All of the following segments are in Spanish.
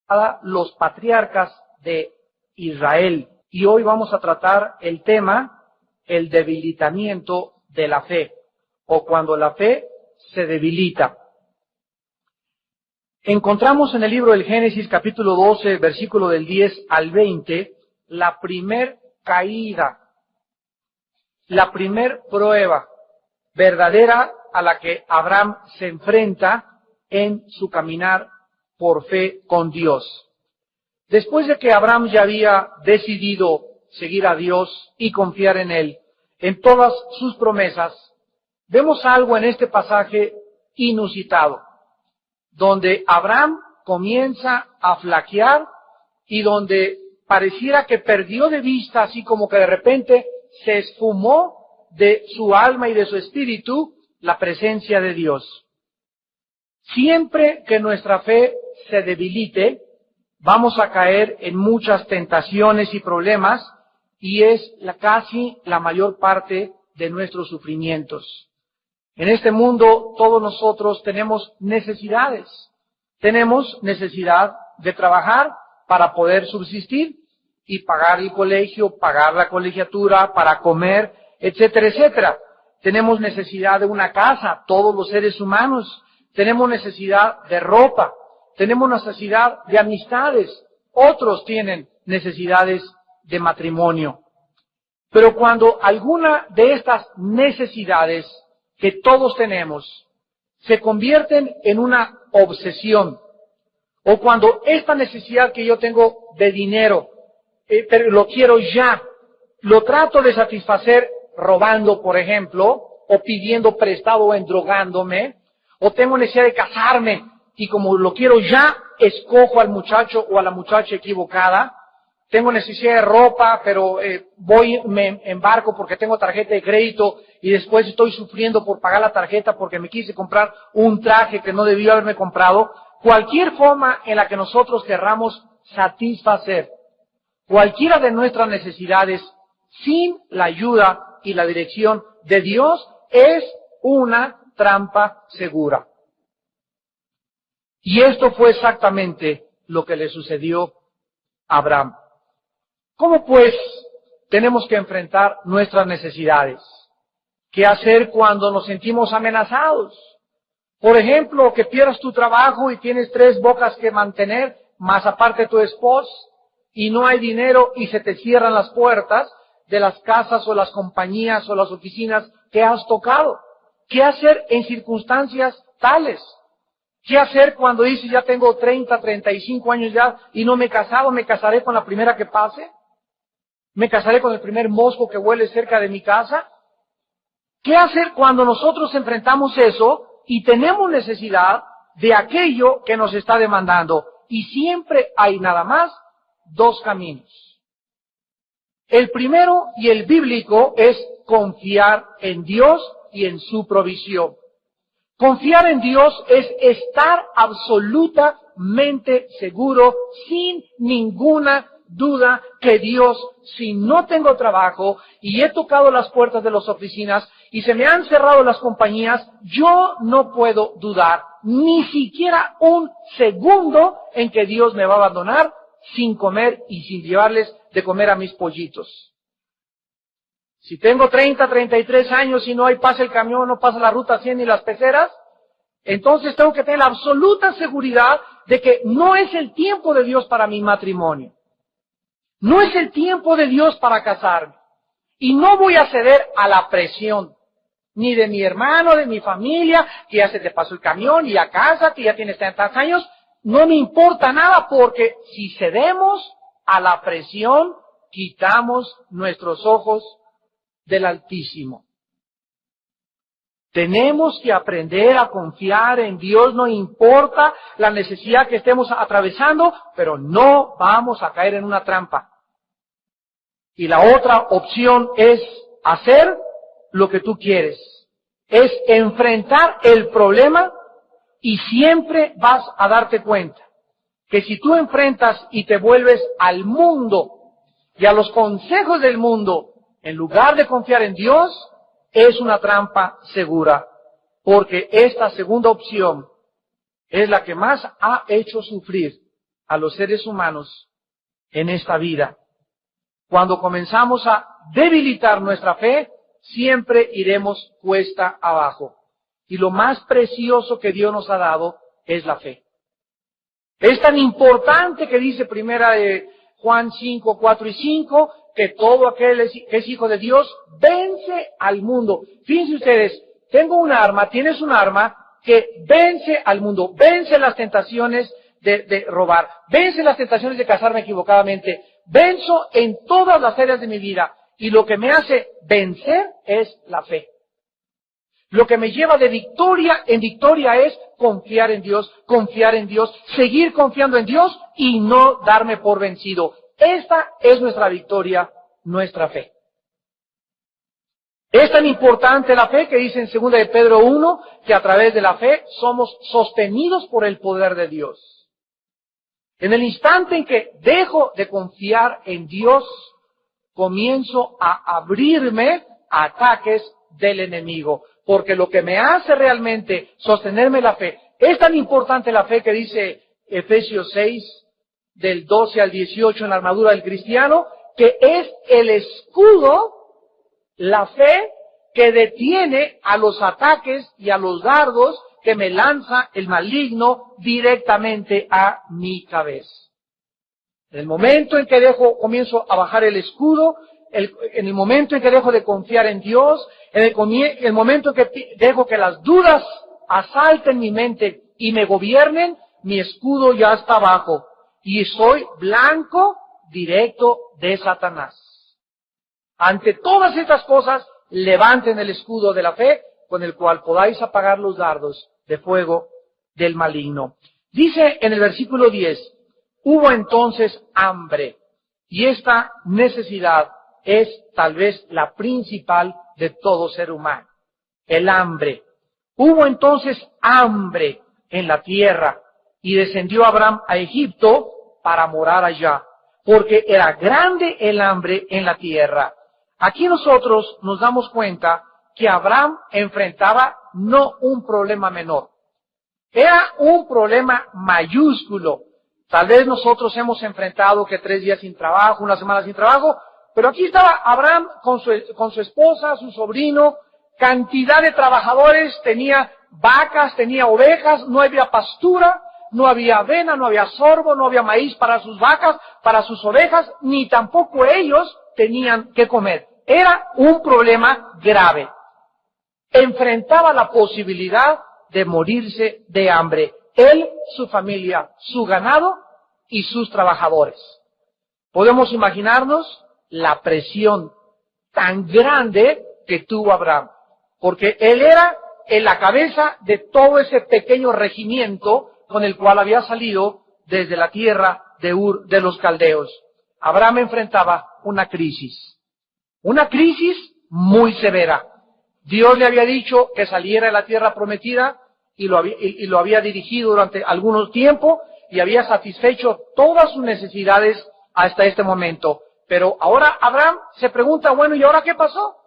a los patriarcas de Israel. Y hoy vamos a tratar el tema, el debilitamiento de la fe, o cuando la fe se debilita. Encontramos en el libro del Génesis, capítulo 12, versículo del 10 al 20, la primer caída, la primer prueba verdadera a la que Abraham se enfrenta en su caminar por fe con Dios. Después de que Abraham ya había decidido seguir a Dios y confiar en Él, en todas sus promesas, vemos algo en este pasaje inusitado, donde Abraham comienza a flaquear y donde pareciera que perdió de vista, así como que de repente se esfumó de su alma y de su espíritu la presencia de Dios. Siempre que nuestra fe se debilite, vamos a caer en muchas tentaciones y problemas, y es casi la mayor parte de nuestros sufrimientos. En este mundo todos nosotros tenemos necesidades. Tenemos necesidad de trabajar para poder subsistir y pagar el colegio, pagar la colegiatura, para comer, etcétera, etcétera. Tenemos necesidad de una casa, todos los seres humanos. Tenemos necesidad de ropa. Tenemos necesidad de amistades. Otros tienen necesidades de matrimonio. Pero cuando alguna de estas necesidades que todos tenemos se convierten en una obsesión, o cuando esta necesidad que yo tengo de dinero, pero lo quiero ya, lo trato de satisfacer robando, por ejemplo, o pidiendo prestado o endrogándome, o tengo necesidad de casarme y como lo quiero ya, escojo al muchacho o a la muchacha equivocada. Tengo necesidad de ropa, pero me embarco porque tengo tarjeta de crédito y después estoy sufriendo por pagar la tarjeta porque me quise comprar un traje que no debía haberme comprado. Cualquier forma en la que nosotros querramos satisfacer cualquiera de nuestras necesidades sin la ayuda y la dirección de Dios es una trampa segura. Y esto fue exactamente lo que le sucedió a Abraham. ¿Cómo pues tenemos que enfrentar nuestras necesidades? ¿Qué hacer cuando nos sentimos amenazados? Por ejemplo, que pierdas tu trabajo y tienes 3 bocas que mantener, más aparte tu esposo, y no hay dinero y se te cierran las puertas de las casas o las compañías o las oficinas que has tocado. ¿Qué hacer en circunstancias tales? ¿Qué hacer cuando dices ya tengo 30, 35 años ya y no me he casado? ¿Me casaré con la primera que pase? ¿Me casaré con el primer mosco que huele cerca de mi casa? ¿Qué hacer cuando nosotros enfrentamos eso y tenemos necesidad de aquello que nos está demandando? Y siempre hay nada más 2 caminos. El primero y el bíblico es confiar en Dios y en su provisión. Confiar en Dios es estar absolutamente seguro, sin ninguna duda, que Dios, si no tengo trabajo y he tocado las puertas de las oficinas y se me han cerrado las compañías, yo no puedo dudar ni siquiera un segundo en que Dios me va a abandonar sin comer y sin llevarles de comer a mis pollitos. Si tengo 30, 33 años y no hay pasa el camión, no pasa la ruta 100 ni las peceras, entonces tengo que tener la absoluta seguridad de que no es el tiempo de Dios para mi matrimonio. No es el tiempo de Dios para casarme. Y no voy a ceder a la presión, ni de mi hermano, de mi familia, que ya se te pasó el camión y ya cásate, ya tienes tantos años. No me importa nada porque si cedemos a la presión, quitamos nuestros ojos del Altísimo. Tenemos que aprender a confiar en Dios, no importa la necesidad que estemos atravesando, pero no vamos a caer en una trampa. Y la otra opción es hacer lo que tú quieres. Es enfrentar el problema y siempre vas a darte cuenta que si tú enfrentas y te vuelves al mundo y a los consejos del mundo, en lugar de confiar en Dios, es una trampa segura, porque esta segunda opción es la que más ha hecho sufrir a los seres humanos en esta vida. Cuando comenzamos a debilitar nuestra fe, siempre iremos cuesta abajo. Y lo más precioso que Dios nos ha dado es la fe. Es tan importante que dice primera de Juan 5, 4 y 5, que todo aquel que es hijo de Dios vence al mundo. Fíjense ustedes, tienes un arma que vence al mundo, vence las tentaciones de robar, vence las tentaciones de casarme equivocadamente, venzo en todas las áreas de mi vida, y lo que me hace vencer es la fe. Lo que me lleva de victoria en victoria es confiar en Dios, seguir confiando en Dios y no darme por vencido. Esta es nuestra victoria, nuestra fe. Es tan importante la fe que dice en 2 de Pedro 1, que a través de la fe somos sostenidos por el poder de Dios. En el instante en que dejo de confiar en Dios, comienzo a abrirme a ataques del enemigo. Porque lo que me hace realmente sostenerme la fe, es tan importante la fe que dice Efesios 6, del 12 al 18 en la armadura del cristiano, que es el escudo, la fe que detiene a los ataques y a los dardos que me lanza el maligno directamente a mi cabeza. En el momento en que comienzo a bajar el escudo, en el momento en que dejo de confiar en Dios, en el momento en que dejo que las dudas asalten mi mente y me gobiernen, mi escudo ya está abajo y soy blanco directo de Satanás. Ante todas estas cosas, levanten el escudo de la fe con el cual podáis apagar los dardos de fuego del maligno. Dice en el versículo 10, hubo entonces hambre, y esta necesidad es tal vez la principal de todo ser humano, el hambre. Hubo entonces hambre en la tierra, y descendió Abraham a Egipto para morar allá, porque era grande el hambre en la tierra. Aquí nosotros nos damos cuenta que Abraham enfrentaba no un problema menor, era un problema mayúsculo. Tal vez nosotros hemos enfrentado que 3 días sin trabajo, 1 semana sin trabajo, pero aquí estaba Abraham con su esposa, su sobrino, cantidad de trabajadores, tenía vacas, tenía ovejas, no había pastura, no había avena, no había sorgo, no había maíz para sus vacas, para sus ovejas, ni tampoco ellos tenían que comer. Era un problema grave. Enfrentaba la posibilidad de morirse de hambre. Él, su familia, su ganado y sus trabajadores. Podemos imaginarnos la presión tan grande que tuvo Abraham, porque él era en la cabeza de todo ese pequeño regimiento con el cual había salido desde la tierra de Ur de los caldeos. Abraham enfrentaba una crisis muy severa. Dios le había dicho que saliera de la tierra prometida y lo había dirigido durante algún tiempo y había satisfecho todas sus necesidades hasta este momento. Pero ahora Abraham se pregunta, bueno, ¿y ahora qué pasó?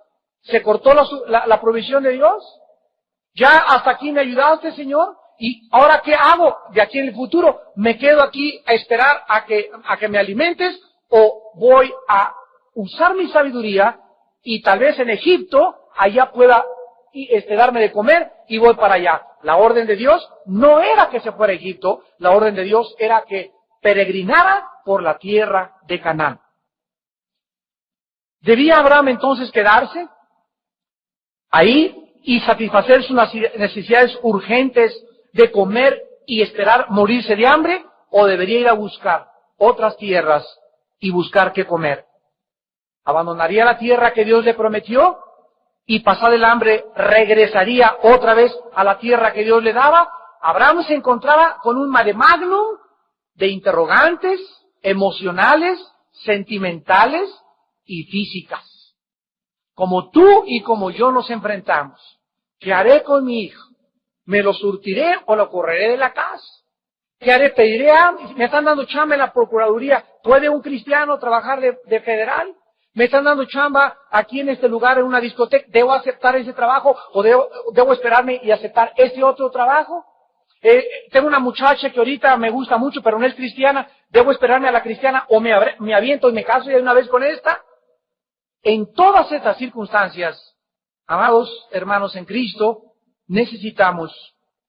¿Se cortó la provisión de Dios? ¿Ya hasta aquí me ayudaste, Señor? ¿Y ahora qué hago de aquí en el futuro? ¿Me quedo aquí a esperar a que me alimentes o voy a usar mi sabiduría y tal vez en Egipto allá pueda darme de comer y voy para allá? La orden de Dios no era que se fuera a Egipto, la orden de Dios era que peregrinara por la tierra de Canaán. ¿Debía Abraham entonces quedarse ahí y satisfacer sus necesidades urgentes de comer y esperar morirse de hambre? ¿O debería ir a buscar otras tierras y buscar qué comer? ¿Abandonaría la tierra que Dios le prometió y pasado el hambre regresaría otra vez a la tierra que Dios le daba? Abraham se encontraba con un mare magnum de interrogantes emocionales, sentimentales y físicas. Como tú y como yo nos enfrentamos. ¿Qué haré con mi hijo? ¿Me lo surtiré o lo correré de la casa? ¿Qué haré? ¿Pediré me están dando chamba en la procuraduría? ¿Puede un cristiano trabajar de federal? ¿Me están dando chamba aquí en este lugar en una discoteca? ¿Debo aceptar ese trabajo o debo esperarme y aceptar este otro trabajo? Tengo una muchacha que ahorita me gusta mucho, pero no es cristiana. ¿Debo esperarme a la cristiana o me aviento y me caso ya de una vez con esta? En todas estas circunstancias, amados hermanos en Cristo, necesitamos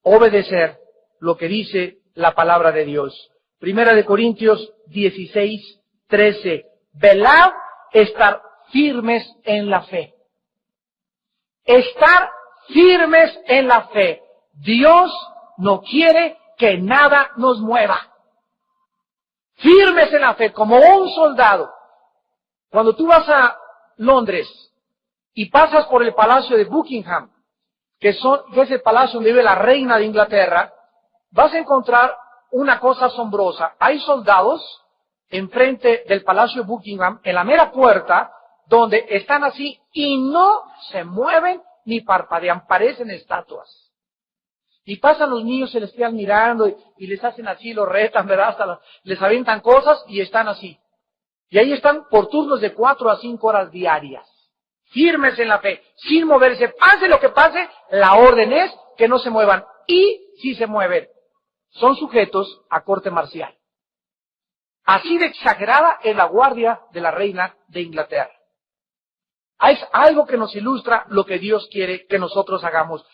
obedecer lo que dice la palabra de Dios. Primera de Corintios 16:13. Velad, estar firmes en la fe. Estar firmes en la fe. Dios no quiere que nada nos mueva. Firmes en la fe, como un soldado. Cuando tú vas a Londres y pasas por el Palacio de Buckingham, que es el palacio donde vive la reina de Inglaterra, vas a encontrar una cosa asombrosa. Hay soldados enfrente del Palacio de Buckingham, en la mera puerta, donde están así y no se mueven ni parpadean, parecen estatuas. Y pasan los niños, se les quedan mirando y les hacen así, los retan, ¿verdad? Hasta les avientan cosas y están así. Y ahí están por turnos de 4 a 5 horas diarias, firmes en la fe, sin moverse. Pase lo que pase, la orden es que no se muevan. Y si se mueven, son sujetos a corte marcial. Así de exagerada es la guardia de la reina de Inglaterra. Es algo que nos ilustra lo que Dios quiere que nosotros hagamos.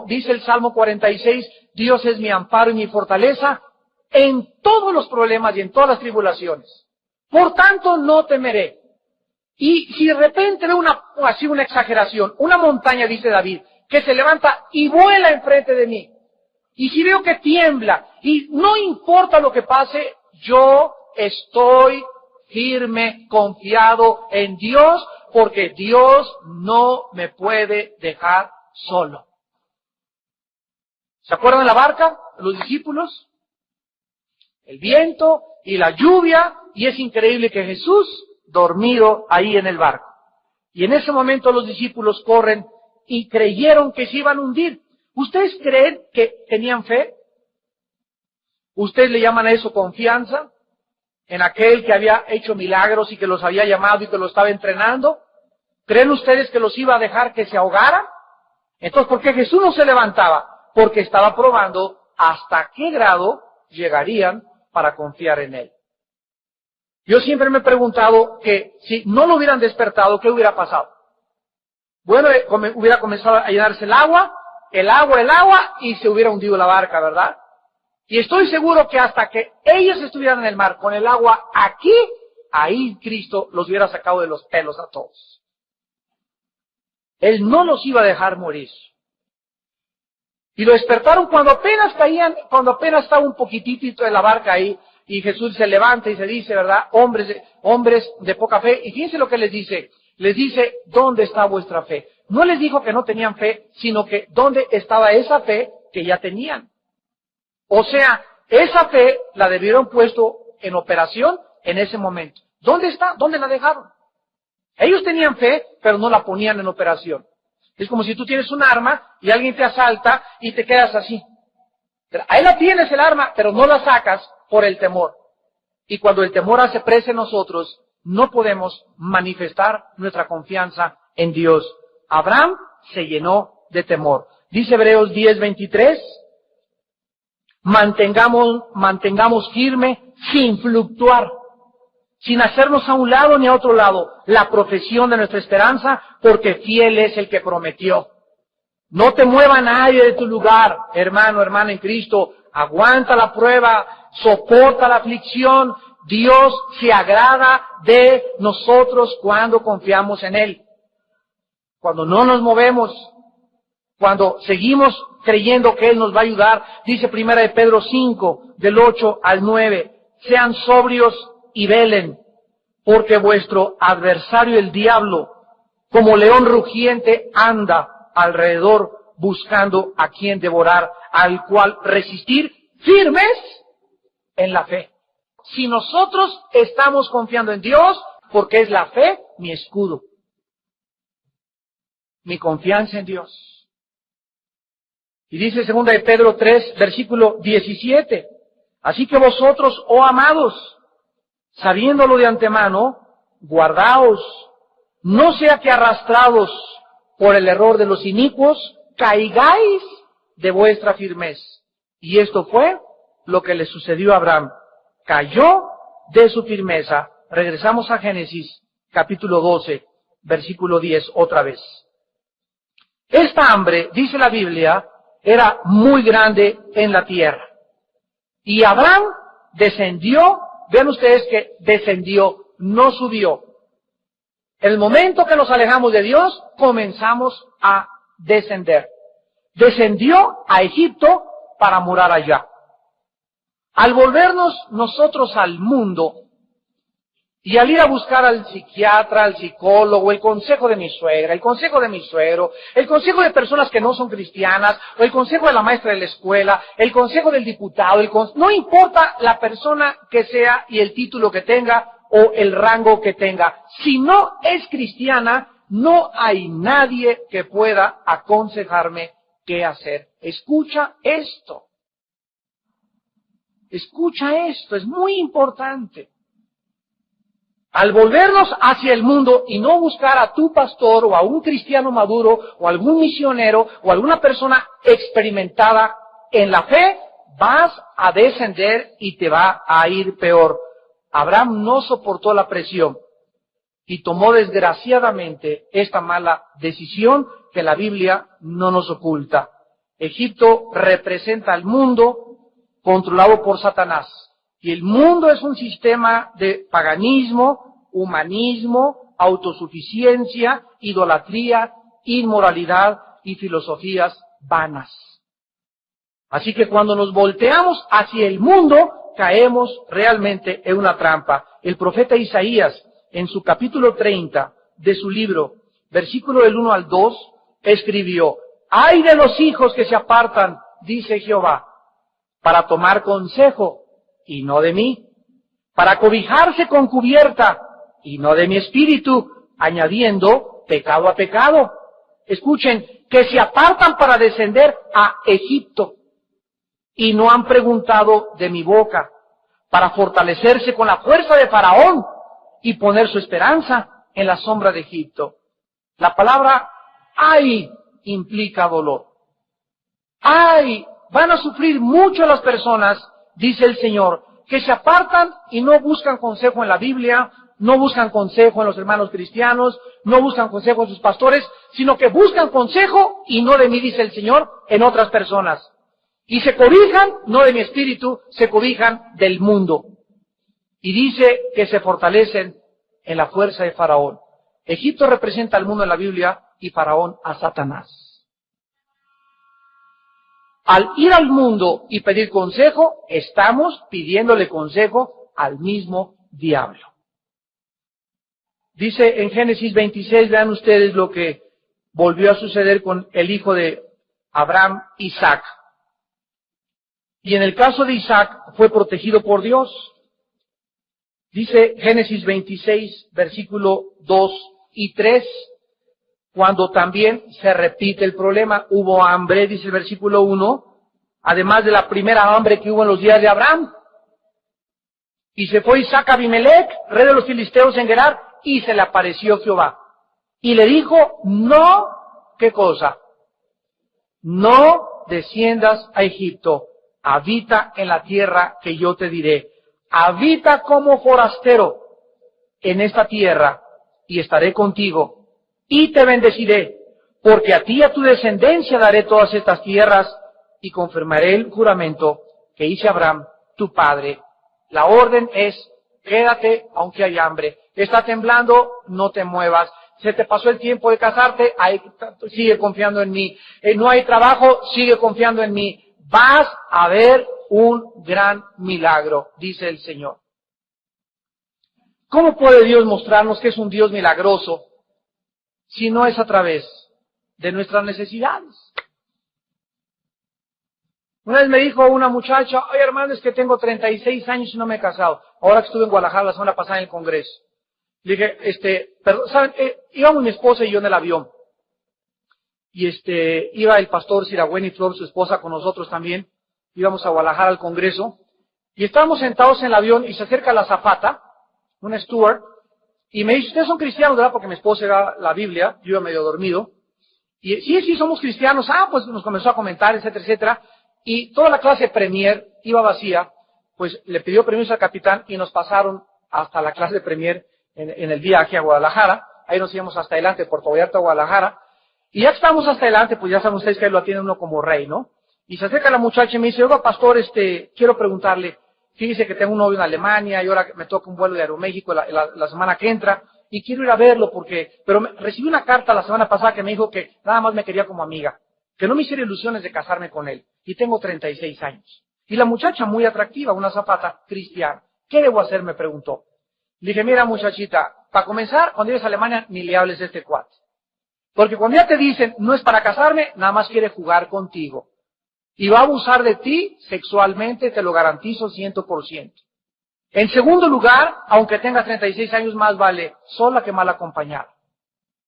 Dice el Salmo 46, Dios es mi amparo y mi fortaleza en todos los problemas y en todas las tribulaciones. Por tanto, no temeré. Y si de repente veo una exageración, una montaña, dice David, que se levanta y vuela enfrente de mí, y si veo que tiembla, y no importa lo que pase, yo estoy firme, confiado en Dios, porque Dios no me puede dejar solo. ¿Se acuerdan de la barca? Los discípulos. El viento y la lluvia, y es increíble que Jesús dormido ahí en el barco. Y en ese momento los discípulos corren y creyeron que se iban a hundir. ¿Ustedes creen que tenían fe? ¿Ustedes le llaman a eso confianza? ¿En aquel que había hecho milagros y que los había llamado y que los estaba entrenando? ¿Creen ustedes que los iba a dejar que se ahogaran? Entonces, ¿por qué Jesús no se levantaba? Porque estaba probando hasta qué grado llegarían para confiar en Él. Yo siempre me he preguntado que si no lo hubieran despertado, ¿qué hubiera pasado? Bueno, hubiera comenzado a llenarse el agua, y se hubiera hundido la barca, ¿verdad? Y estoy seguro que hasta que ellos estuvieran en el mar con el agua aquí, ahí Cristo los hubiera sacado de los pelos a todos. Él no los iba a dejar morir. Y lo despertaron cuando apenas estaba un poquitito en la barca ahí, y Jesús se levanta y se dice, ¿verdad? Hombres de poca fe. Y fíjense lo que les dice. Les dice, ¿dónde está vuestra fe? No les dijo que no tenían fe, sino que ¿dónde estaba esa fe que ya tenían? O sea, esa fe la debieron puesto en operación en ese momento. ¿Dónde está? ¿Dónde la dejaron? Ellos tenían fe, pero no la ponían en operación. Es como si tú tienes un arma y alguien te asalta y te quedas así. Ahí la tienes el arma, pero no la sacas por el temor. Y cuando el temor hace presa en nosotros, no podemos manifestar nuestra confianza en Dios. Abraham se llenó de temor. Dice Hebreos 10:23, mantengamos firme sin fluctuar, sin hacernos a un lado ni a otro lado, la profesión de nuestra esperanza, porque fiel es el que prometió. No te mueva nadie de tu lugar, hermano, hermana en Cristo. Aguanta la prueba, soporta la aflicción. Dios se agrada de nosotros cuando confiamos en Él. Cuando no nos movemos, cuando seguimos creyendo que Él nos va a ayudar, dice Primera de Pedro 5, del 8 al 9, sean sobrios y velen, porque vuestro adversario el diablo, como león rugiente, anda alrededor buscando a quien devorar, al cual resistir firmes en la fe. Si nosotros estamos confiando en Dios, porque es la fe mi escudo, mi confianza en Dios. Y dice 2 de Pedro 3, versículo 17, así que vosotros, oh amados, sabiéndolo de antemano, guardaos, no sea que arrastrados por el error de los inicuos, caigáis de vuestra firmeza. Y esto fue lo que le sucedió a Abraham. Cayó de su firmeza. Regresamos a Génesis, capítulo 12, versículo 10, otra vez. Esta hambre, dice la Biblia, era muy grande en la tierra. Y Abraham descendió, vean ustedes que descendió, no subió. En el momento que nos alejamos de Dios, comenzamos a descender. Descendió a Egipto para morar allá. Al volvernos nosotros al mundo, y al ir a buscar al psiquiatra, al psicólogo, el consejo de mi suegra, el consejo de mi suegro, el consejo de personas que no son cristianas, o el consejo de la maestra de la escuela, el consejo del diputado, no importa la persona que sea y el título que tenga o el rango que tenga. Si no es cristiana, no hay nadie que pueda aconsejarme qué hacer. Escucha esto. Escucha esto, es muy importante. Al volvernos hacia el mundo y no buscar a tu pastor o a un cristiano maduro o algún misionero o alguna persona experimentada en la fe, vas a descender y te va a ir peor. Abraham no soportó la presión y tomó desgraciadamente esta mala decisión que la Biblia no nos oculta. Egipto representa al mundo controlado por Satanás. Y el mundo es un sistema de paganismo, humanismo, autosuficiencia, idolatría, inmoralidad y filosofías vanas. Así que cuando nos volteamos hacia el mundo, caemos realmente en una trampa. El profeta Isaías, en su capítulo 30 de su libro, versículo del 1 al 2, escribió: ¡ay de los hijos que se apartan, dice Jehová, para tomar consejo, y no de mí, para cobijarse con cubierta, y no de mi espíritu, añadiendo pecado a pecado. Escuchen, que se apartan para descender a Egipto, y no han preguntado de mi boca, para fortalecerse con la fuerza de Faraón, y poner su esperanza en la sombra de Egipto. La palabra ay implica dolor. Ay, van a sufrir mucho las personas, dice el Señor, que se apartan y no buscan consejo en la Biblia, no buscan consejo en los hermanos cristianos, no buscan consejo en sus pastores, sino que buscan consejo, y no de mí, dice el Señor, en otras personas. Y se cobijan, no de mi espíritu, se cobijan del mundo. Y dice que se fortalecen en la fuerza de Faraón. Egipto representa al mundo en la Biblia y Faraón a Satanás. Al ir al mundo y pedir consejo, estamos pidiéndole consejo al mismo diablo. Dice en Génesis 26, vean ustedes lo que volvió a suceder con el hijo de Abraham, Isaac. Y en el caso de Isaac fue protegido por Dios. Dice Génesis 26, versículo 2 y 3, cuando también se repite el problema. Hubo hambre, dice el versículo 1, además de la primera hambre que hubo en los días de Abraham. Y se fue Isaac a Abimelech, rey de los filisteos en Gerar, y se le apareció Jehová. Y le dijo, no, ¿qué cosa? No desciendas a Egipto, habita en la tierra que yo te diré. Habita como forastero en esta tierra, y estaré contigo, y te bendeciré, porque a ti y a tu descendencia daré todas estas tierras, y confirmaré el juramento que hice a Abraham, tu padre. La orden es, quédate aunque hay hambre. Está temblando, no te muevas. Se te pasó el tiempo de casarte, sigue confiando en mí. No hay trabajo, sigue confiando en mí. Vas a ver un gran milagro, dice el Señor. ¿Cómo puede Dios mostrarnos que es un Dios milagroso si no es a través de nuestras necesidades? Una vez me dijo una muchacha, oye hermano, es que tengo 36 años y no me he casado. Ahora que estuve en Guadalajara la semana pasada en el Congreso. Le dije, perdón, ¿saben? Íbamos mi esposa y yo en el avión. Y iba el pastor Siragüen y Flor, su esposa, con nosotros también. Íbamos a Guadalajara al Congreso. Y estábamos sentados en el avión y se acerca la azafata, una steward, y me dice, ¿ustedes son cristianos, verdad? Porque mi esposa era la Biblia, yo iba medio dormido. Y sí, somos cristianos. Pues nos comenzó a comentar, etcétera, etcétera. y toda la clase Premier iba vacía, pues le pidió permiso al capitán y nos pasaron hasta la clase de Premier en el viaje a Guadalajara. Ahí nos íbamos hasta adelante, Puerto Vallarta a Guadalajara. Y ya que estamos hasta adelante, pues ya saben ustedes que ahí lo atiende uno como rey, ¿no? Y se acerca la muchacha y me dice, oiga, pastor, quiero preguntarle, fíjese que tengo un novio en Alemania y ahora me toca un vuelo de Aeroméxico la semana que entra y quiero ir a verlo pero recibí una carta la semana pasada que me dijo que nada más me quería como amiga, que no me hiciera ilusiones de casarme con él. Y tengo 36 años. Y la muchacha muy atractiva, una zapata cristiana. ¿Qué debo hacer? Me preguntó. Le dije, mira muchachita, para comenzar, cuando llegues a Alemania, ni le hables a este cuate. Porque cuando ya te dicen, no es para casarme, nada más quiere jugar contigo. Y va a abusar de ti sexualmente, te lo garantizo 100%. En segundo lugar, aunque tengas 36 años, más vale sola que mal acompañada.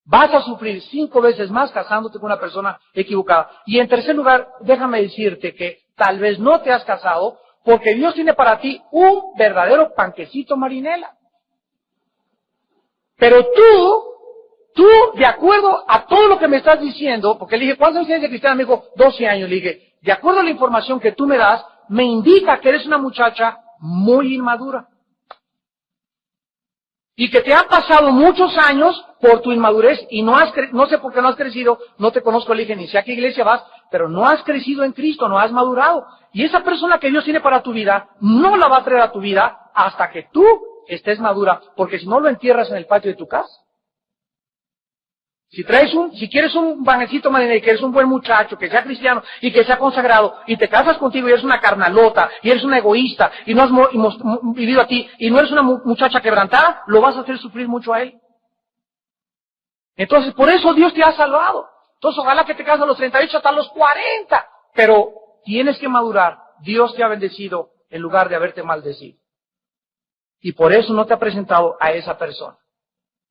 Vas a sufrir 5 veces más casándote con una persona equivocada. Y en tercer lugar, déjame decirte que tal vez no te has casado porque Dios tiene para ti un verdadero panquecito marinela. Pero tú, de acuerdo a todo lo que me estás diciendo, porque le dije, ¿cuántos años tienes de cristiana? Me dijo, 12 años. Le dije, de acuerdo a la información que tú me das, me indica que eres una muchacha muy inmadura. Y que te han pasado muchos años por tu inmadurez y no sé por qué no has crecido, no te conozco, le dije, ni sé a qué iglesia vas, pero no has crecido en Cristo, no has madurado. Y esa persona que Dios tiene para tu vida, no la va a traer a tu vida hasta que tú estés madura, porque si no lo entierras en el patio de tu casa. Si quieres un banecito marinero, que eres un buen muchacho, que sea cristiano y que sea consagrado, y te casas contigo y eres una carnalota, y eres una egoísta, y no has vivido a ti, y no eres una muchacha quebrantada, lo vas a hacer sufrir mucho a él. Entonces, por eso Dios te ha salvado. Entonces, ojalá que te cases a los 38 hasta los 40. Pero tienes que madurar. Dios te ha bendecido en lugar de haberte maldecido. Y por eso no te ha presentado a esa persona.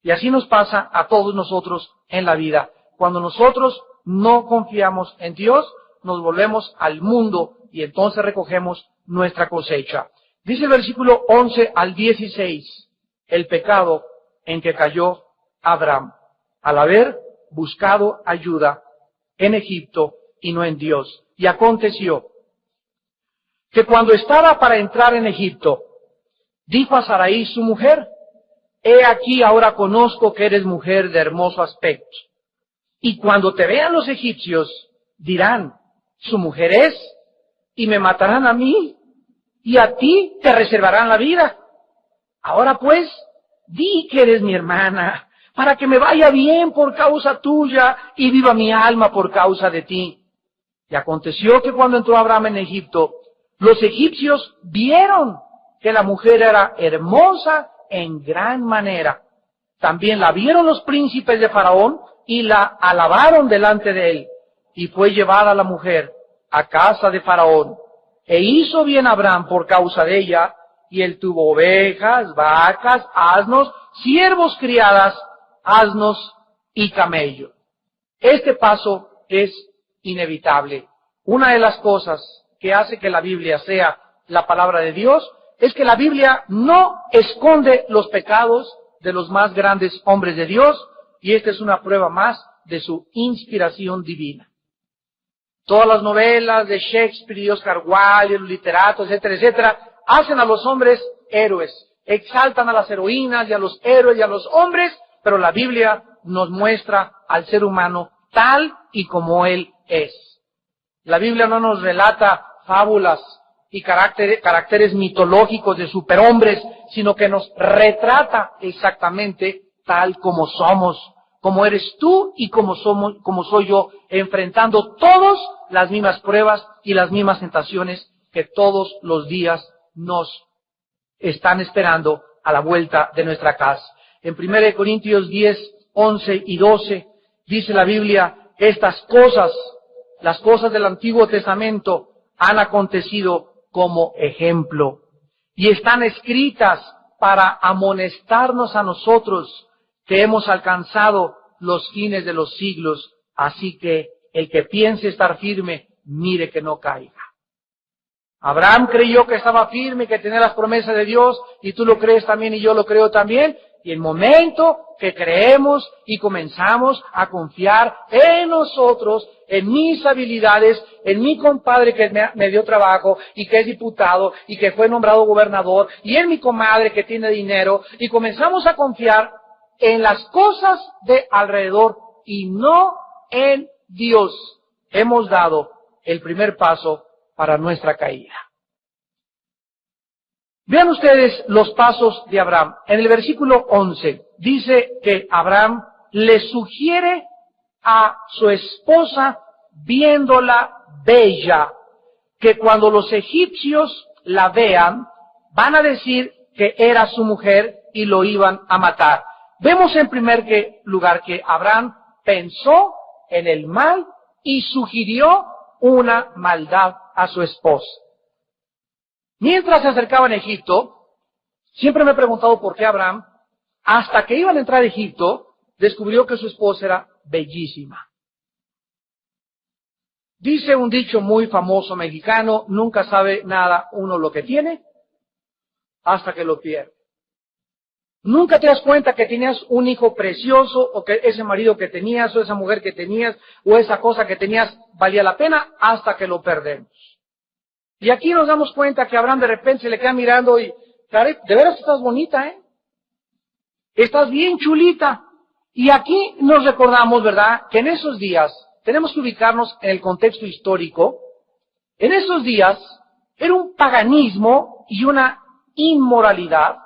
Y así nos pasa a todos nosotros en la vida. Cuando nosotros no confiamos en Dios, nos volvemos al mundo y entonces recogemos nuestra cosecha. Dice el versículo 11 al 16, el pecado en que cayó Abraham, al haber buscado ayuda en Egipto y no en Dios. Y aconteció que cuando estaba para entrar en Egipto, dijo a Sarai su mujer, he aquí ahora conozco que eres mujer de hermoso aspecto. Y cuando te vean los egipcios, dirán, su mujer es, y me matarán a mí, y a ti te reservarán la vida. Ahora pues, di que eres mi hermana, para que me vaya bien por causa tuya, y viva mi alma por causa de ti. Y aconteció que cuando entró Abraham en Egipto, los egipcios vieron que la mujer era hermosa en gran manera. También la vieron los príncipes de Faraón y la alabaron delante de él. Y fue llevada la mujer a casa de Faraón. E hizo bien Abraham por causa de ella, y él tuvo ovejas, vacas, asnos, siervos criadas, asnos y camellos. Este paso es inevitable. Una de las cosas que hace que la Biblia sea la palabra de Dios es que la Biblia no esconde los pecados de los más grandes hombres de Dios, y esta es una prueba más de su inspiración divina. Todas las novelas de Shakespeare y Oscar Wilde, los literatos, etcétera, etcétera, hacen a los hombres héroes, exaltan a las heroínas y a los héroes y a los hombres, pero la Biblia nos muestra al ser humano tal y como él es. La Biblia no nos relata fábulas y caracteres mitológicos de superhombres, sino que nos retrata exactamente tal como somos, como eres tú y como soy yo, enfrentando todas las mismas pruebas y las mismas tentaciones que todos los días nos están esperando a la vuelta de nuestra casa. En 1 Corintios 10, 11 y 12 dice la Biblia, estas cosas, las cosas del Antiguo Testamento, han acontecido como ejemplo y están escritas para amonestarnos a nosotros que hemos alcanzado los fines de los siglos. Así que el que piense estar firme, mire que no caiga. Abraham creyó que estaba firme, que tenía las promesas de Dios, y tú lo crees también y yo lo creo también. Y el momento que creemos y comenzamos a confiar en nosotros, en mis habilidades, en mi compadre que me dio trabajo y que es diputado y que fue nombrado gobernador y en mi comadre que tiene dinero, y comenzamos a confiar en las cosas de alrededor y no en Dios. Hemos dado el primer paso para nuestra caída. Vean ustedes los pasos de Abraham. En el versículo 11 dice que Abraham le sugiere a su esposa, viéndola bella, que cuando los egipcios la vean, van a decir que era su mujer y lo iban a matar. Vemos en primer lugar que Abraham pensó en el mal y sugirió una maldad a su esposa. Mientras se acercaban a Egipto, siempre me he preguntado por qué Abraham, hasta que iban a entrar a Egipto, descubrió que su esposa era bellísima. Dice un dicho muy famoso mexicano: nunca sabe nada uno lo que tiene hasta que lo pierde. Nunca te das cuenta que tenías un hijo precioso, o que ese marido que tenías, o esa mujer que tenías, o esa cosa que tenías valía la pena hasta que lo perdemos. Y aquí nos damos cuenta que Abraham de repente se le queda mirando y, caray, de veras estás bonita, ¿eh? Estás bien chulita. Y aquí nos recordamos, ¿verdad?, que en esos días, tenemos que ubicarnos en el contexto histórico, en esos días era un paganismo y una inmoralidad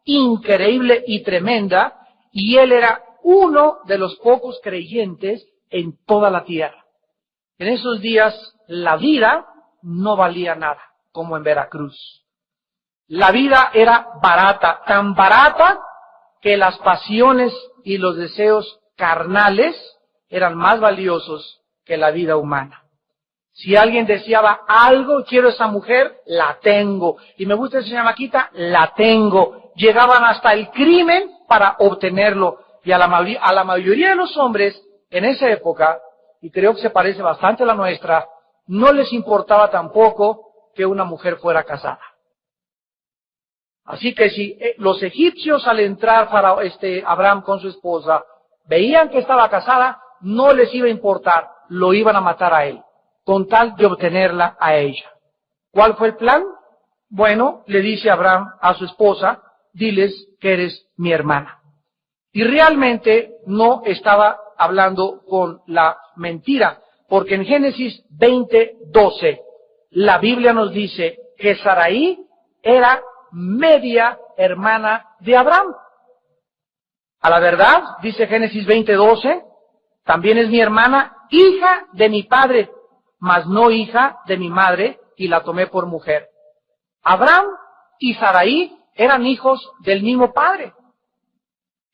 increíble y tremenda, y él era uno de los pocos creyentes en toda la tierra. En esos días la vida no valía nada, como en Veracruz. La vida era barata, tan barata que las pasiones y los deseos carnales eran más valiosos que la vida humana. Si alguien deseaba algo, quiero esa mujer, la tengo. Y me gusta esa chamaquita, la tengo. Llegaban hasta el crimen para obtenerlo. Y a la mayoría de los hombres en esa época, y creo que se parece bastante a la nuestra, no les importaba tampoco que una mujer fuera casada. Así que si los egipcios, al entrar Abraham con su esposa, veían que estaba casada, no les iba a importar, lo iban a matar a él, con tal de obtenerla a ella. ¿Cuál fue el plan? Bueno, le dice Abraham a su esposa: diles que eres mi hermana. Y realmente no estaba hablando con la mentira, porque en Génesis 20:12 la Biblia nos dice que Sarai era media hermana de Abraham. A la verdad, dice Génesis 20:12, también es mi hermana, hija de mi padre, mas no hija de mi madre, y la tomé por mujer. Abraham y Sarai eran hijos del mismo padre,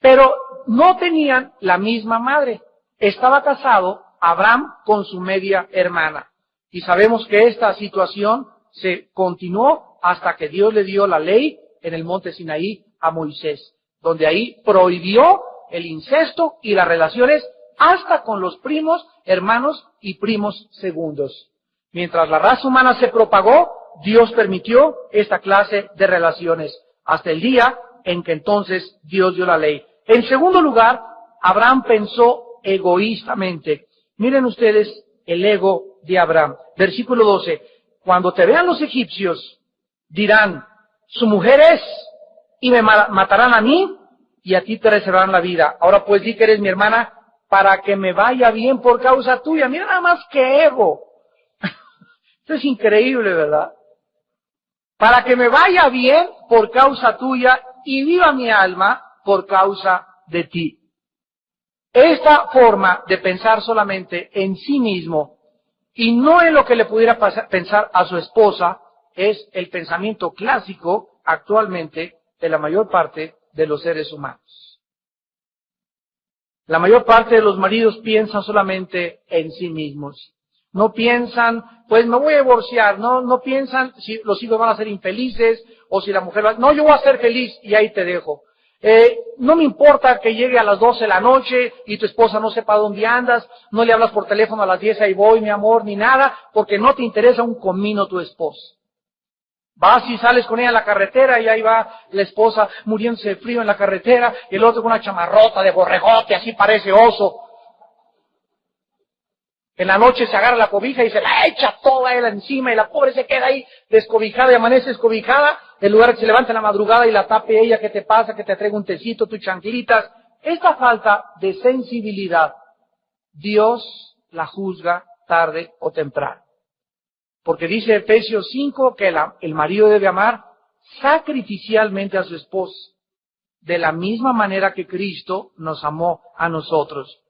pero no tenían la misma madre. Estaba casado Abraham con su media hermana. Y sabemos que esta situación se continuó hasta que Dios le dio la ley en el monte Sinaí a Moisés, donde ahí prohibió el incesto y las relaciones hasta con los primos, hermanos y primos segundos. Mientras la raza humana se propagó, Dios permitió esta clase de relaciones, hasta el día en que entonces Dios dio la ley. En segundo lugar, Abraham pensó egoístamente. Miren ustedes el ego de Abraham. Versículo 12. Cuando te vean los egipcios, dirán: su mujer es, y me matarán a mí, y a ti te reservarán la vida. Ahora pues di que eres mi hermana, para que me vaya bien por causa tuya. Mira nada más que ego. Esto es increíble, ¿verdad? Para que me vaya bien por causa tuya, y viva mi alma por causa de ti. Esta forma de pensar solamente en sí mismo y no en lo que le pudiera pensar a su esposa es el pensamiento clásico actualmente de la mayor parte de los seres humanos. La mayor parte de los maridos piensan solamente en sí mismos. No piensan, pues me voy a divorciar, no piensan si los hijos van a ser infelices o si la mujer va, no, yo voy a ser feliz y ahí te dejo. No me importa que llegue a las 12 de la noche y tu esposa no sepa dónde andas, no le hablas por teléfono a las 10, ahí voy, mi amor, ni nada, porque no te interesa un comino tu esposa. Vas y sales con ella en la carretera y ahí va la esposa muriéndose de frío en la carretera y el otro con una chamarrota de borregote, así parece oso. En la noche se agarra la cobija y se la echa toda él encima y la pobre se queda ahí descobijada y amanece descobijada, en lugar de que se levante en la madrugada y la tape ella, ¿qué te pasa? Que te traiga un tecito, tus chanclitas. Esta falta de sensibilidad, Dios la juzga tarde o temprano. Porque dice Efesios 5 que el marido debe amar sacrificialmente a su esposa, de la misma manera que Cristo nos amó a nosotros.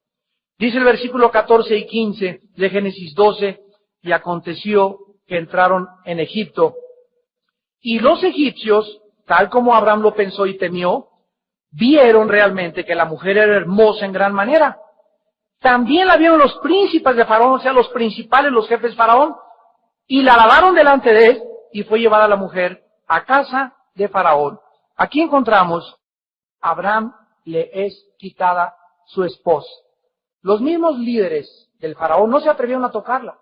Dice el versículo 14 y 15 de Génesis 12, y aconteció que entraron en Egipto. Y los egipcios, tal como Abraham lo pensó y temió, vieron realmente que la mujer era hermosa en gran manera. También la vieron los príncipes de Faraón, o sea, los principales, los jefes de Faraón, y la alabaron delante de él, y fue llevada la mujer a casa de Faraón. Aquí encontramos, Abraham le es quitada su esposa. Los mismos líderes del Faraón no se atrevieron a tocarla,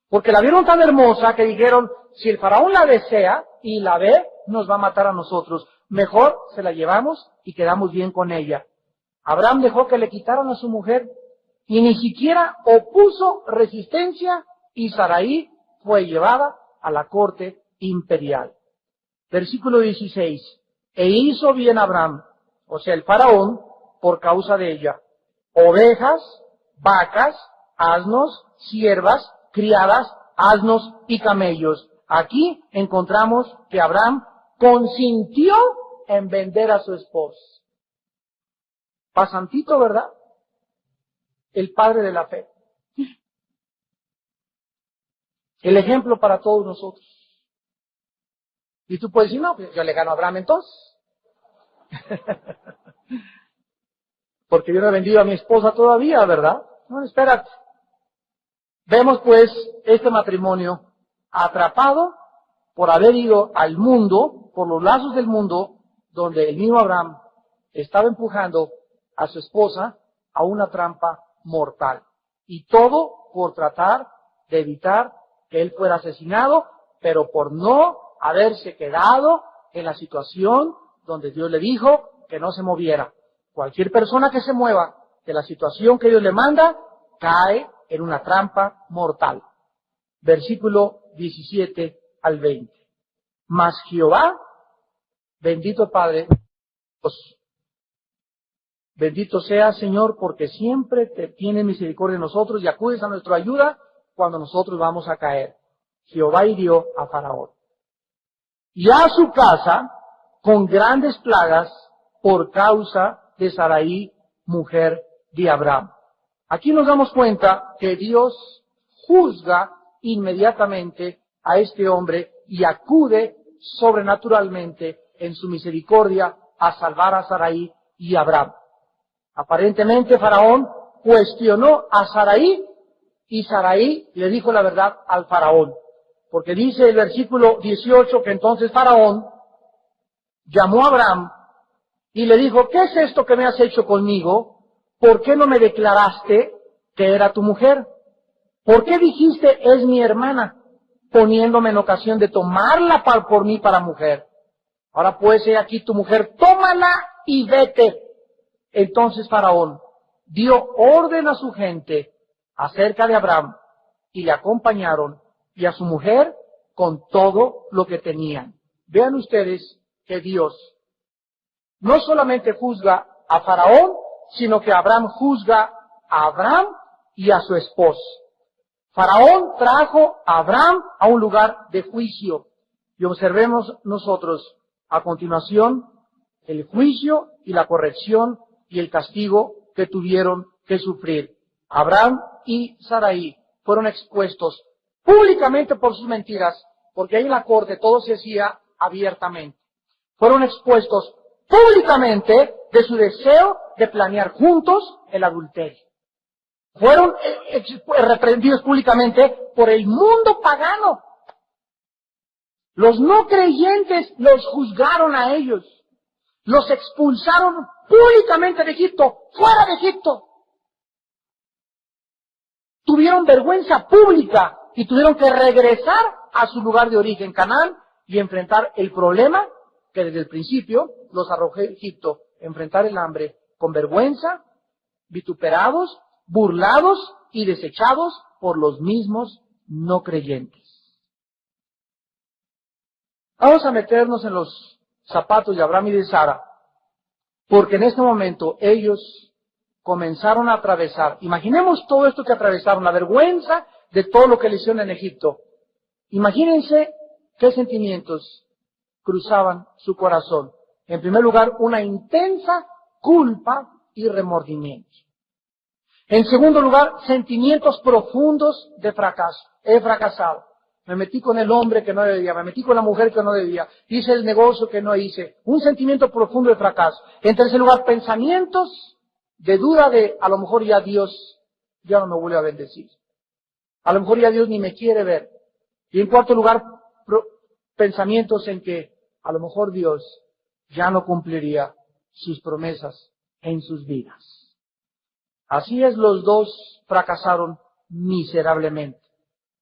porque la vieron tan hermosa que dijeron, si el Faraón la desea y la ve, nos va a matar a nosotros. Mejor se la llevamos y quedamos bien con ella. Abraham dejó que le quitaran a su mujer y ni siquiera opuso resistencia, y Sarai fue llevada a la corte imperial. Versículo 16. E hizo bien Abraham, o sea el Faraón, por causa de ella, ovejas, vacas, asnos, siervas, criadas, asnos y camellos. Aquí encontramos que Abraham consintió en vender a su esposa. Pasantito, ¿verdad? El padre de la fe. El ejemplo para todos nosotros. Y tú puedes decir, no, pues yo le gano a Abraham entonces. Porque yo no he vendido a mi esposa todavía, ¿verdad? No, espérate. Vemos pues este matrimonio atrapado por haber ido al mundo, por los lazos del mundo, donde el mismo Abraham estaba empujando a su esposa a una trampa mortal. Y todo por tratar de evitar que él fuera asesinado, pero por no haberse quedado en la situación donde Dios le dijo que no se moviera. Cualquier persona que se mueva de la situación que Dios le manda, cae en una trampa mortal. Versículo 17 al 20. Mas Jehová, bendito Padre, bendito sea Señor, porque siempre te tiene misericordia de nosotros y acudes a nuestra ayuda cuando nosotros vamos a caer. Jehová hirió a Faraón y a su casa con grandes plagas por causa de Sarai, mujer de Abraham. Aquí nos damos cuenta que Dios juzga inmediatamente a este hombre y acude sobrenaturalmente en su misericordia a salvar a Sarai y a Abraham. Aparentemente Faraón cuestionó a Sarai y Sarai le dijo la verdad al Faraón. Porque dice el versículo 18 que entonces Faraón llamó a Abraham y le dijo, ¿qué es esto que me has hecho conmigo? ¿Por qué no me declaraste que era tu mujer? ¿Por qué dijiste, es mi hermana, poniéndome en ocasión de tomarla por mí para mujer? Ahora pues, he aquí tu mujer, tómala y vete. Entonces Faraón dio orden a su gente acerca de Abraham y le acompañaron y a su mujer con todo lo que tenían. Vean ustedes que Dios no solamente juzga a Faraón, sino que Abraham juzga a Abraham y a su esposa. Faraón trajo a Abraham a un lugar de juicio. Y observemos nosotros a continuación el juicio y la corrección y el castigo que tuvieron que sufrir. Abraham y Sarai fueron expuestos públicamente por sus mentiras, porque ahí en la corte todo se hacía abiertamente. Fueron expuestos públicamente de su deseo de planear juntos el adulterio. Fueron reprendidos públicamente por el mundo pagano. Los no creyentes los juzgaron a ellos. Los expulsaron públicamente de Egipto, fuera de Egipto. Tuvieron vergüenza pública y tuvieron que regresar a su lugar de origen, Canaán, y enfrentar el problema que desde el principio los arrojó a Egipto, enfrentar el hambre con vergüenza, vituperados, burlados y desechados por por los mismos no creyentes. Vamos a meternos en los zapatos de Abraham y de Sara, porque en este momento ellos comenzaron a atravesar. Imaginemos todo esto que atravesaron, la vergüenza de todo lo que le hicieron en Egipto. Imagínense qué sentimientos cruzaban su corazón. En primer lugar, una intensa culpa y remordimiento. En segundo lugar, sentimientos profundos de fracaso. He fracasado. Me metí con el hombre que no debía, me metí con la mujer que no debía, hice el negocio que no hice. Un sentimiento profundo de fracaso. En tercer lugar, pensamientos de duda de, a lo mejor ya Dios ya no me vuelve a bendecir. A lo mejor ya Dios ni me quiere ver. Y en cuarto lugar, pensamientos en que a lo mejor Dios ya no cumpliría sus promesas en sus vidas. Así es, los dos fracasaron miserablemente.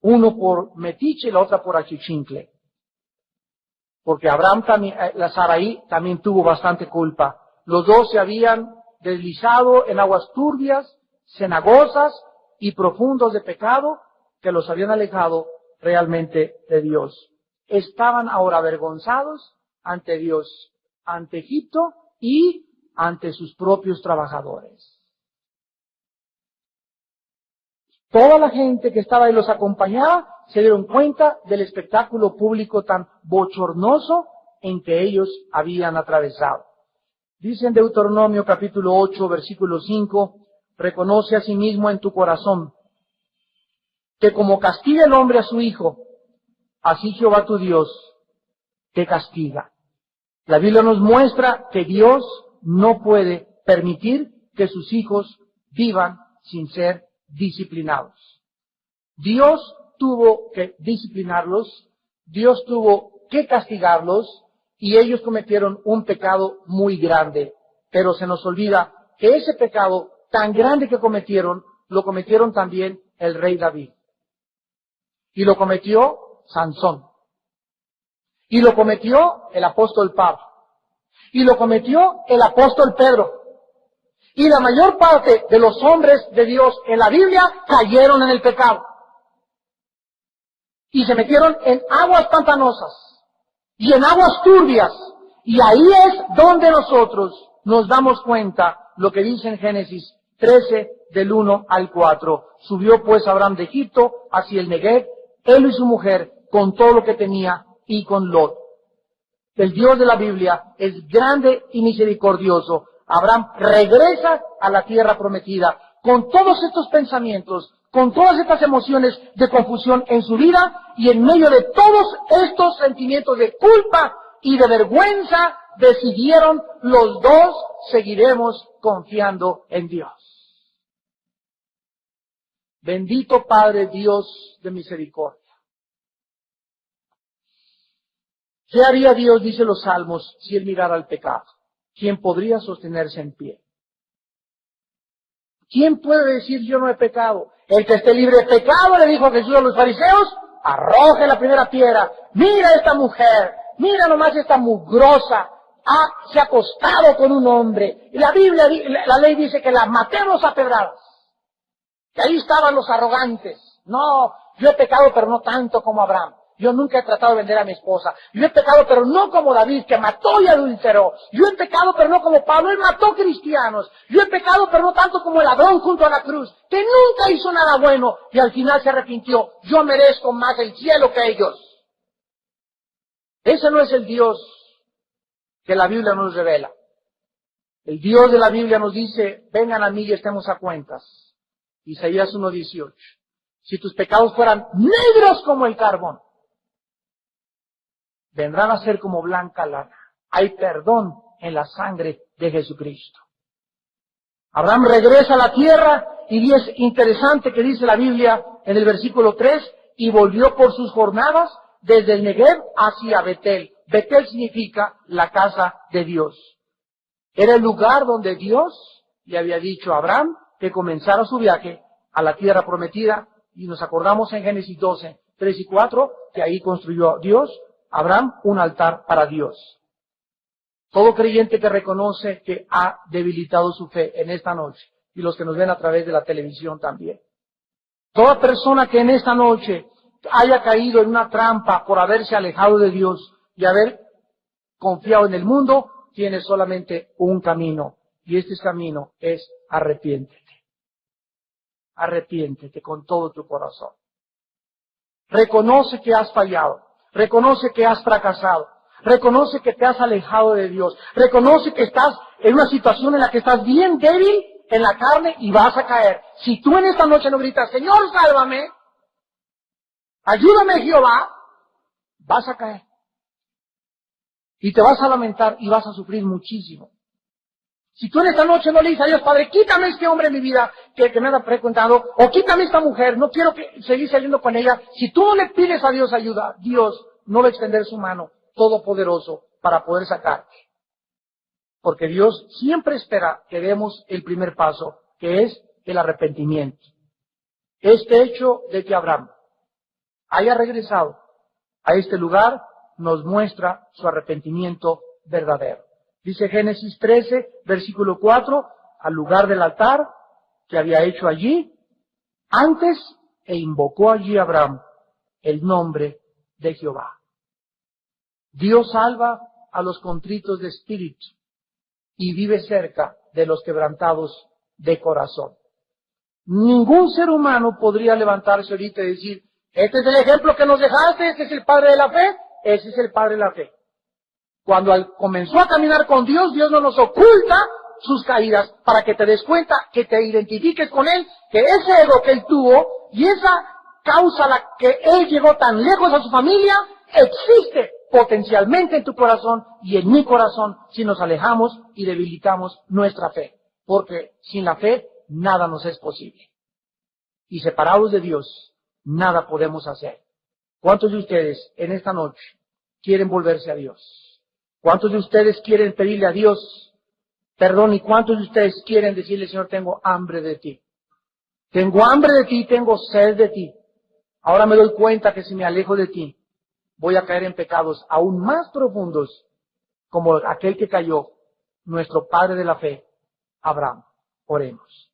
Uno por metiche y la otra por achichincle. Porque Abraham también, la Saraí también tuvo bastante culpa. Los dos se habían deslizado en aguas turbias, cenagosas y profundos de pecado que los habían alejado realmente de Dios. Estaban ahora avergonzados ante Dios, ante Egipto y ante sus propios trabajadores. Toda la gente que estaba ahí los acompañaba se dieron cuenta del espectáculo público tan bochornoso en que ellos habían atravesado. Dice en Deuteronomio capítulo 8, versículo 5, reconoce a sí mismo en tu corazón que como castiga el hombre a su hijo, así Jehová tu Dios te castiga. La Biblia nos muestra que Dios no puede permitir que sus hijos vivan sin ser disciplinados. Dios tuvo que disciplinarlos, Dios tuvo que castigarlos y ellos cometieron un pecado muy grande. Pero se nos olvida que ese pecado tan grande que cometieron, lo cometieron también el rey David. Y lo cometió Sansón. Y lo cometió el apóstol Pablo. Y lo cometió el apóstol Pedro. Y la mayor parte de los hombres de Dios en la Biblia cayeron en el pecado. Y se metieron en aguas pantanosas y en aguas turbias. Y ahí es donde nosotros nos damos cuenta lo que dice en Génesis 13, del 1 al 4. Subió pues Abraham de Egipto hacia el Negev, él y su mujer, con todo lo que tenía y con Lot. El Dios de la Biblia es grande y misericordioso. Abraham regresa a la tierra prometida con todos estos pensamientos, con todas estas emociones de confusión en su vida, y en medio de todos estos sentimientos de culpa y de vergüenza, decidieron los dos: seguiremos confiando en Dios. Bendito Padre Dios de misericordia. ¿Qué haría Dios, dice los Salmos, si Él mirara al pecado? ¿Quién podría sostenerse en pie? ¿Quién puede decir yo no he pecado? El que esté libre de pecado, le dijo Jesús a los fariseos, arroje la primera piedra. Mira esta mujer, mira nomás esta mugrosa, se ha acostado con un hombre. Y la Biblia, la ley dice que la matemos a pedradas. Que ahí estaban los arrogantes. No, yo he pecado pero no tanto como Abraham. Yo nunca he tratado de vender a mi esposa. Yo he pecado, pero no como David, que mató y adulteró. Yo he pecado, pero no como Pablo, él mató cristianos. Yo he pecado, pero no tanto como el ladrón junto a la cruz, que nunca hizo nada bueno y al final se arrepintió. Yo merezco más el cielo que ellos. Ese no es el Dios que la Biblia nos revela. El Dios de la Biblia nos dice, vengan a mí y estemos a cuentas. Isaías 1:18. Si tus pecados fueran negros como el carbón, vendrán a ser como blanca lana. Hay perdón en la sangre de Jesucristo. Abraham regresa a la tierra y es interesante que dice la Biblia en el versículo 3, y volvió por sus jornadas desde el Negev hacia Betel. Betel significa la casa de Dios. Era el lugar donde Dios le había dicho a Abraham que comenzara su viaje a la tierra prometida, y nos acordamos en Génesis 12, 3 y 4, que ahí construyó Dios, Abraham, un altar para Dios. Todo creyente que reconoce que ha debilitado su fe en esta noche, y los que nos ven a través de la televisión también, Toda persona que en esta noche haya caído en una trampa por haberse alejado de Dios y haber confiado en el mundo, tiene solamente un camino. Y este camino es arrepiéntete. Arrepiéntete con todo tu corazón. Reconoce que has fallado. Reconoce que has fracasado. Reconoce que te has alejado de Dios. Reconoce que estás en una situación en la que estás bien débil en la carne y vas a caer. Si tú en esta noche no gritas, Señor, sálvame, ayúdame Jehová, vas a caer. Y te vas a lamentar y vas a sufrir muchísimo. Si tú en esta noche no le dices a Dios, Padre, quítame este hombre de mi vida que me anda frecuentando, o quítame esta mujer, no quiero seguir saliendo con ella. Si tú no le pides a Dios ayuda, Dios no va a extender su mano todopoderoso para poder sacarte. Porque Dios siempre espera que demos el primer paso, que es el arrepentimiento. Este hecho de que Abraham haya regresado a este lugar nos muestra su arrepentimiento verdadero. Dice Génesis 13, versículo 4, al lugar del altar que había hecho allí, antes e invocó allí Abraham el nombre de Jehová. Dios salva a los contritos de espíritu y vive cerca de los quebrantados de corazón. Ningún ser humano podría levantarse ahorita y decir, este es el ejemplo que nos dejaste, este es el padre de la fe, ese es el padre de la fe. Cuando comenzó a caminar con Dios, Dios no nos oculta sus caídas para que te des cuenta, que te identifiques con Él, que ese ego que Él tuvo y esa causa a la que Él llegó tan lejos a su familia, existe potencialmente en tu corazón y en mi corazón si nos alejamos y debilitamos nuestra fe. Porque sin la fe, nada nos es posible. Y separados de Dios, nada podemos hacer. ¿Cuántos de ustedes en esta noche quieren volverse a Dios? ¿Cuántos de ustedes quieren pedirle a Dios perdón? ¿Y cuántos de ustedes quieren decirle, Señor, tengo hambre de ti? Tengo hambre de ti, tengo sed de ti. Ahora me doy cuenta que si me alejo de ti, voy a caer en pecados aún más profundos, como aquel que cayó, nuestro padre de la fe, Abraham. Oremos.